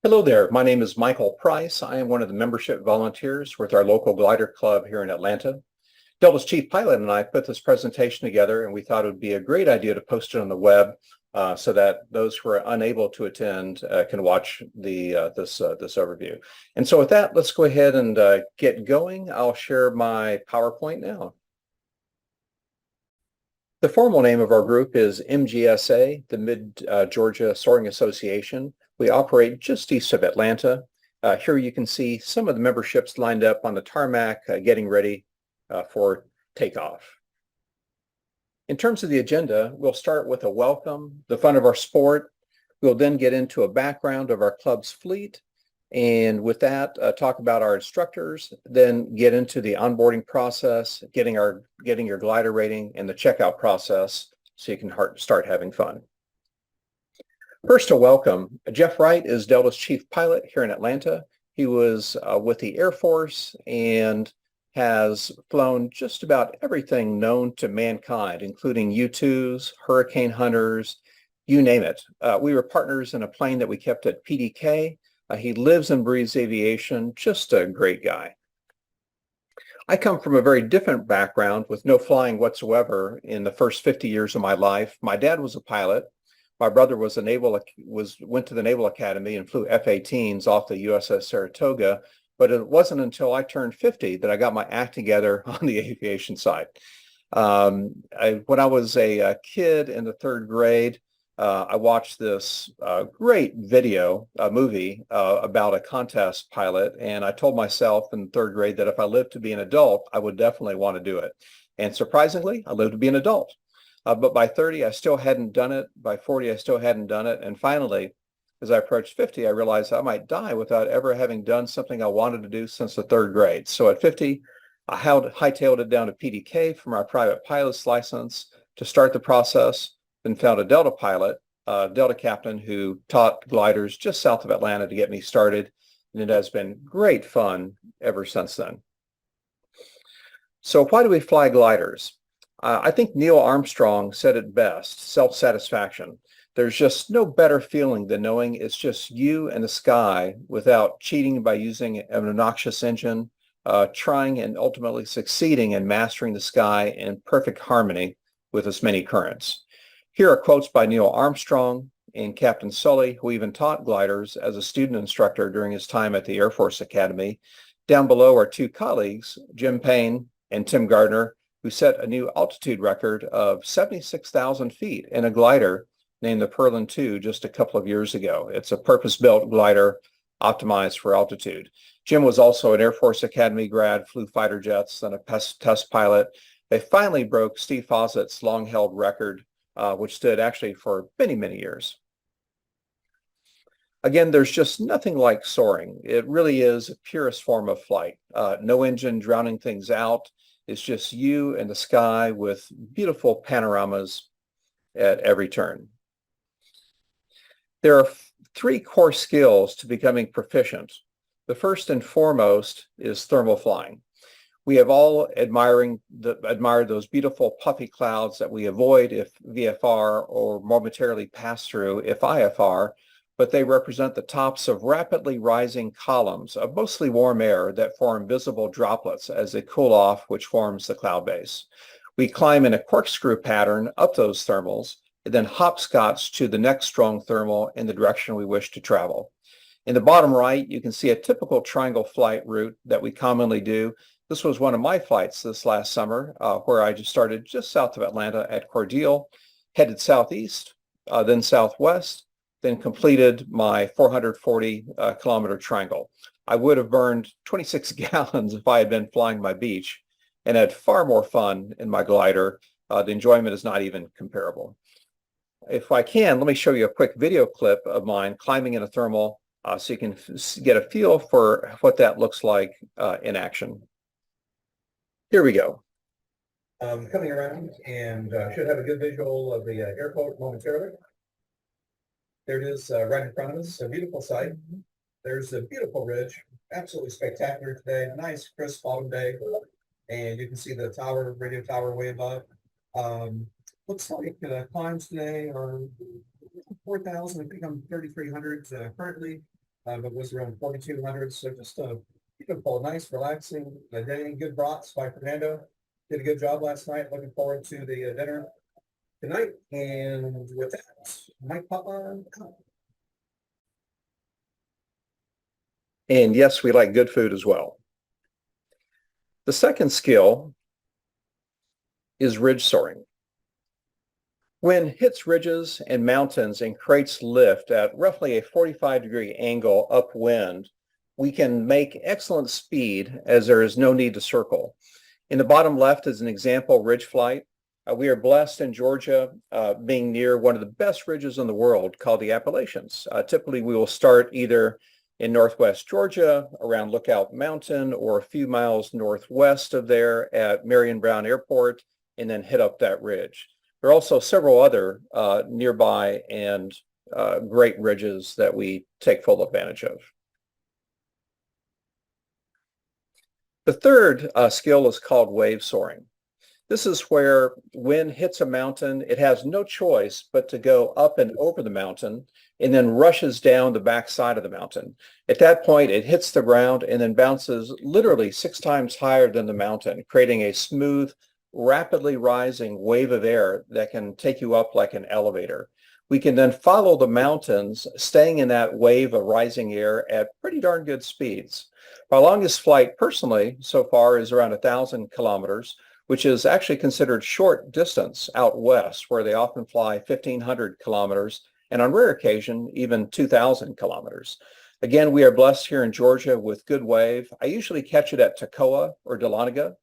Hello there. My name is Michael Price. I am one of the membership volunteers with our local glider club here in Atlanta. Delta's chief pilot and I put this presentation together, and we thought it would be a great idea to post it on the web so that those who are unable to attend can watch this overview. And so with that, let's go ahead and get going. I'll share my PowerPoint now. The formal name of our group is MGSA, the Mid-Georgia Soaring Association. We operate just east of Atlanta. Here you can see some of the memberships lined up on the tarmac, getting ready for takeoff. In terms of the agenda, we'll start with a welcome, the fun of our sport. We'll then get into a background of our club's fleet. And with that, talk about our instructors, then get into the onboarding process, getting your glider rating, and the checkout process so you can start having fun. First, a welcome. Jeff Wright is Delta's chief pilot here in Atlanta. He was with the Air Force and has flown just about everything known to mankind, including U-2s, Hurricane Hunters, you name it. We were partners in a plane that we kept at PDK. He lives and breathes aviation, just a great guy. I come from a very different background with no flying whatsoever in the first 50 years of my life. My dad was a pilot. My brother went to the Naval Academy and flew F-18s off the USS Saratoga, but it wasn't until I turned 50 that I got my act together on the aviation side. When I was a kid in the third grade, I watched this great movie about a contest pilot, and I told myself in third grade that if I lived to be an adult, I would definitely want to do it. And surprisingly, I lived to be an adult. But by 30, I still hadn't done it. By 40, I still hadn't done it. And finally, as I approached 50, I realized I might die without ever having done something I wanted to do since the third grade. So at 50, I hightailed it down to PDK for my private pilot's license to start the process, then found a Delta pilot, Delta captain who taught gliders just south of Atlanta to get me started. And it has been great fun ever since then. So why do we fly gliders? I think Neil Armstrong said it best, self-satisfaction. There's just no better feeling than knowing it's just you and the sky without cheating by using an obnoxious engine, trying and ultimately succeeding in mastering the sky in perfect harmony with its many currents. Here are quotes by Neil Armstrong and Captain Sully, who even taught gliders as a student instructor during his time at the Air Force Academy. Down below are two colleagues, Jim Payne and Tim Gardner, who set a new altitude record of 76,000 feet in a glider named the Perlin II just a couple of years ago. It's a purpose-built glider optimized for altitude. Jim was also an Air Force Academy grad, flew fighter jets, and a test pilot. They finally broke Steve Fawcett's long-held record, which stood actually for many, many years. Again, there's just nothing like soaring. It really is a purest form of flight. No engine drowning things out. It's just you and the sky with beautiful panoramas at every turn. There are three core skills to becoming proficient. The first and foremost is thermal flying. We have all admired those beautiful puffy clouds that we avoid if VFR or momentarily pass through if IFR, but they represent the tops of rapidly rising columns of mostly warm air that form visible droplets as they cool off, which forms the cloud base. We climb in a corkscrew pattern up those thermals and then hopscotch to the next strong thermal in the direction we wish to travel. In the bottom right, you can see a typical triangle flight route that we commonly do. This was one of my flights this last summer, where I just started just south of Atlanta at Cordele, headed southeast, then southwest, then completed my 440 kilometer triangle. I would have burned 26 gallons if I had been flying my beach and had far more fun in my glider. The enjoyment is not even comparable. If I can, let me show you a quick video clip of mine climbing in a thermal so you can get a feel for what that looks like in action. Here we go. Coming around and should have a good visual of the airport momentarily. There it is right in front of us, a beautiful sight. There's a beautiful ridge, absolutely spectacular today. Nice, crisp autumn day. And you can see the tower, radio tower way above. Looks like climbs today are 4,000. I think I'm 3,300 currently. It was around 4,200. So just beautiful, nice, relaxing day. Good brats by Fernando. Did a good job last night. Looking forward to the dinner tonight. And with that, Mike Papa. And yes, we like good food as well. The second skill is ridge soaring. Wind hits ridges and mountains and creates lift at roughly a 45-degree angle upwind. We can make excellent speed as there is no need to circle. In the bottom left is an example ridge flight. We are blessed in Georgia being near one of the best ridges in the world called the Appalachians. Typically, we will start either in northwest Georgia around Lookout Mountain or a few miles northwest of there at Marion Brown Airport and then hit up that ridge. There are also several other nearby and great ridges that we take full advantage of. The third skill is called wave soaring. This is where wind hits a mountain. It has no choice but to go up and over the mountain and then rushes down the backside of the mountain. At that point, it hits the ground and then bounces literally 6 times higher than the mountain, creating a smooth, rapidly rising wave of air that can take you up like an elevator. We can then follow the mountains, staying in that wave of rising air at pretty darn good speeds. My longest flight personally so far is around 1,000 kilometers, which is actually considered short distance out west, where they often fly 1,500 kilometers, and on rare occasion, even 2,000 kilometers. Again, we are blessed here in Georgia with good wave. I usually catch it at Toccoa or Dahlonega.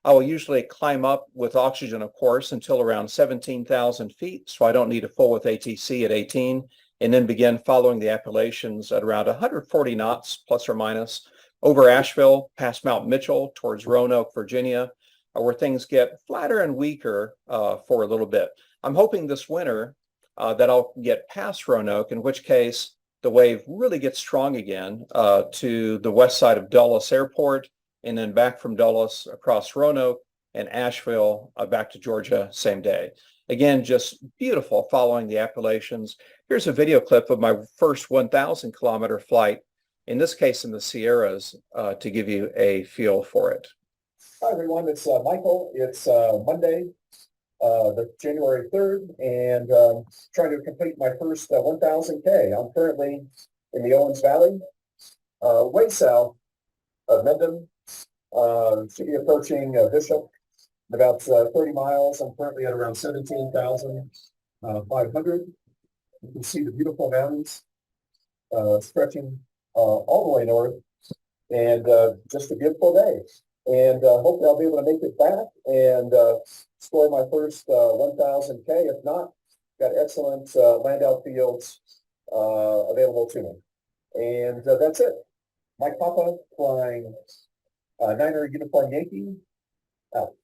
I will usually climb up with oxygen, of course, until around 17,000 feet, so I don't need a full with ATC at 18, and then begin following the Appalachians at around 140 knots, plus or minus, over Asheville, past Mount Mitchell, towards Roanoke, Virginia, where things get flatter and weaker for a little bit. I'm hoping this winter that I'll get past Roanoke, in which case the wave really gets strong again to the west side of Dulles Airport, and then back from Dulles across Roanoke and Asheville back to Georgia same day. Again, just beautiful following the Appalachians. Here's a video clip of my first 1,000 kilometer flight, in this case in the Sierras, to give you a feel for it. Hi, everyone. It's Michael. It's Monday, the January 3rd, and trying to complete my first 1,000K. I'm currently in the Owens Valley, way south of Mendon. Should be approaching Bishop in about 30 miles. I'm currently at around 17,500. You can see the beautiful mountains stretching all the way north, and just a beautiful day. And hopefully I'll be able to make it back and score my first 1,000K. If not, got excellent land out fields available to me. And that's it. Mike Papa flying Niner Uniform Yankee out.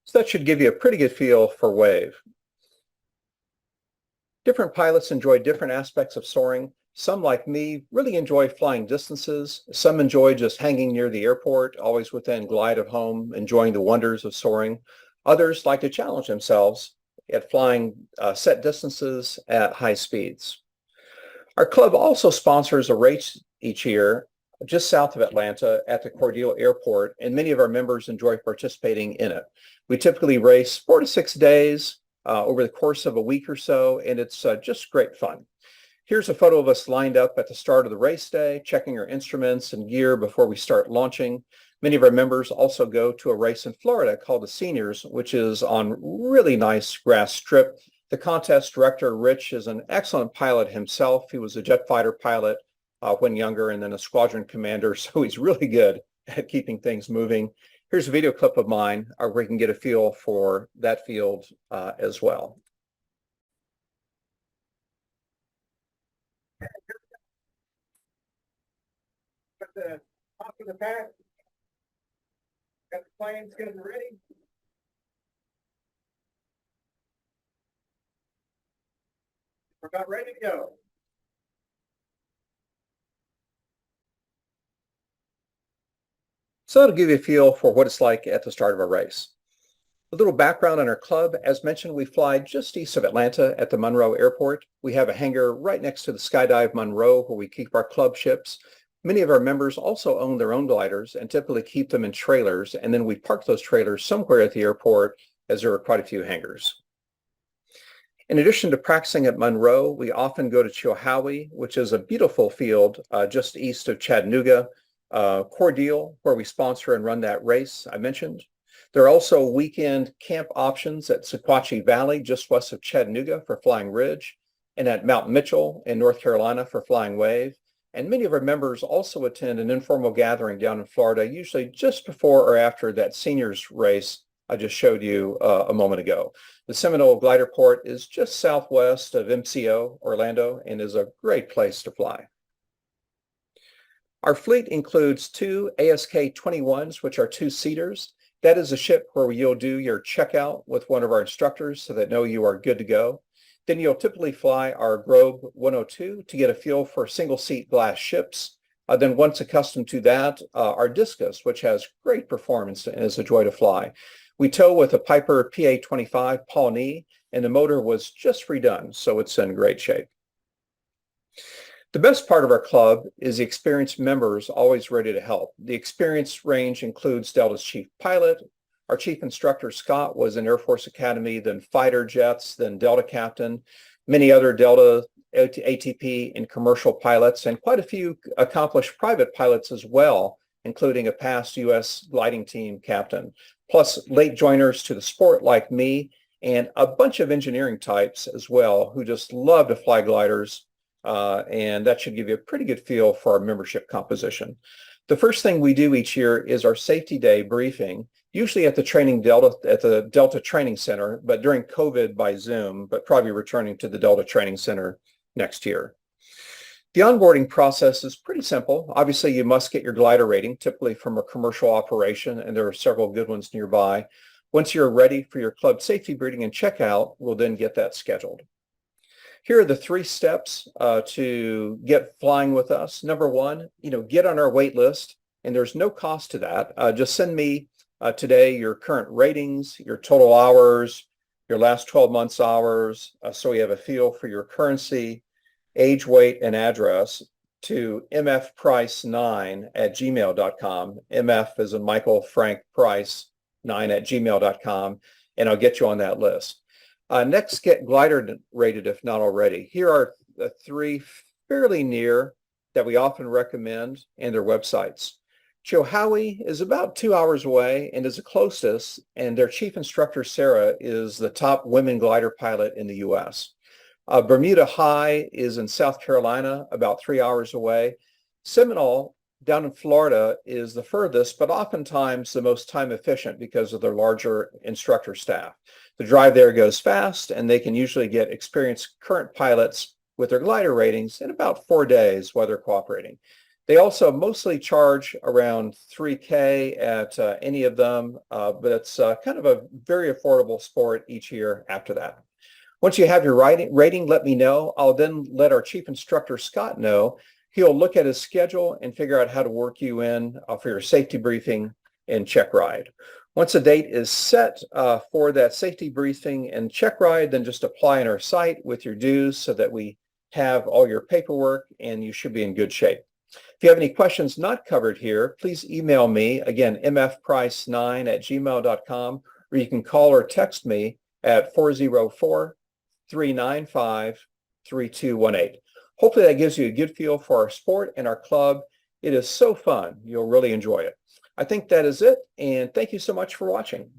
So that should give you a pretty good feel for wave. Different pilots enjoy different aspects of soaring. Some, like me, really enjoy flying distances. Some enjoy just hanging near the airport, always within glide of home, enjoying the wonders of soaring. Others like to challenge themselves at flying set distances at high speeds. Our club also sponsors a race each year just south of Atlanta at the Cordele Airport, and many of our members enjoy participating in it. We typically race 4 to 6 days over the course of a week or so, and it's just great fun. Here's a photo of us lined up at the start of the race day, checking our instruments and gear before we start launching. Many of our members also go to a race in Florida called the Seniors, which is on really nice grass strip. The contest director, Rich, is an excellent pilot himself. He was a jet fighter pilot when younger and then a squadron commander, so he's really good at keeping things moving. Here's a video clip of mine where we can get a feel for that field as well. Got the top of the pack. Got the planes getting ready. We're about ready to go. So that'll give you a feel for what it's like at the start of a race. A little background on our club. As mentioned, we fly just east of Atlanta at the Monroe Airport. We have a hangar right next to the Skydive Monroe where we keep our club ships. Many of our members also own their own gliders and typically keep them in trailers, and then we park those trailers somewhere at the airport as there are quite a few hangars. In addition to practicing at Monroe, we often go to Chilhowie, which is a beautiful field just east of Chattanooga, Cordele, where we sponsor and run that race I mentioned. There are also weekend camp options at Sequatchie Valley, just west of Chattanooga for Flying Ridge, and at Mount Mitchell in North Carolina for Flying Wave. And many of our members also attend an informal gathering down in Florida, usually just before or after that seniors race I just showed you a moment ago. The Seminole Glider Port is just southwest of MCO, Orlando, and is a great place to fly. Our fleet includes two ASK-21s, which are two-seaters. That is a ship where you'll do your checkout with one of our instructors so that know you are good to go. Then you'll typically fly our Globe 102 to get a feel for single-seat glass ships. Then once accustomed to that, our Discus, which has great performance and is a joy to fly. We tow with a Piper PA-25 Pawnee, and the motor was just redone, so it's in great shape. The best part of our club is the experienced members always ready to help. The experience range includes Delta's chief pilot. Our chief instructor, Scott, was in Air Force Academy, then fighter jets, then Delta captain, many other Delta, ATP, and commercial pilots, and quite a few accomplished private pilots as well, including a past U.S. gliding team captain, plus late joiners to the sport like me, and a bunch of engineering types as well who just love to fly gliders. And that should give you a pretty good feel for our membership composition. The first thing we do each year is our safety day briefing, usually at the Delta Training Center, but during COVID by Zoom, but probably returning to the Delta Training Center next year. The onboarding process is pretty simple. Obviously, you must get your glider rating, typically from a commercial operation, and there are several good ones nearby. Once you're ready for your club safety briefing and checkout, we'll then get that scheduled. Here are the 3 steps to get flying with us. Number 1, get on our wait list, and there's no cost to that. Just send me today your current ratings, your total hours, your last 12 months hours, so we have a feel for your currency, age, weight, and address to mfprice9@gmail.com. MF is in Michael Frank Price 9@gmail.com, and I'll get you on that list. Next, get glider rated if not already. Here are the 3 fairly near that we often recommend and their websites. Chilhowie is about 2 hours away and is the closest, and their chief instructor, Sarah, is the top women glider pilot in the U.S. Bermuda High is in South Carolina, about 3 hours away. Seminole down in Florida is the furthest, but oftentimes the most time efficient because of their larger instructor staff. The drive there goes fast, and they can usually get experienced current pilots with their glider ratings in about 4 days, weather cooperating. They also mostly charge around $3,000 at any of them, but it's kind of a very affordable sport each year after that. Once you have your rating, let me know. I'll then let our chief instructor, Scott, know. He'll look at his schedule and figure out how to work you in for your safety briefing and check ride. Once a date is set for that safety briefing and check ride, then just apply on our site with your dues so that we have all your paperwork and you should be in good shape. If you have any questions not covered here, please email me, again, mfprice9@gmail.com, or you can call or text me at 404-395-3218. Hopefully that gives you a good feel for our sport and our club. It is so fun. You'll really enjoy it. I think that is it, and thank you so much for watching.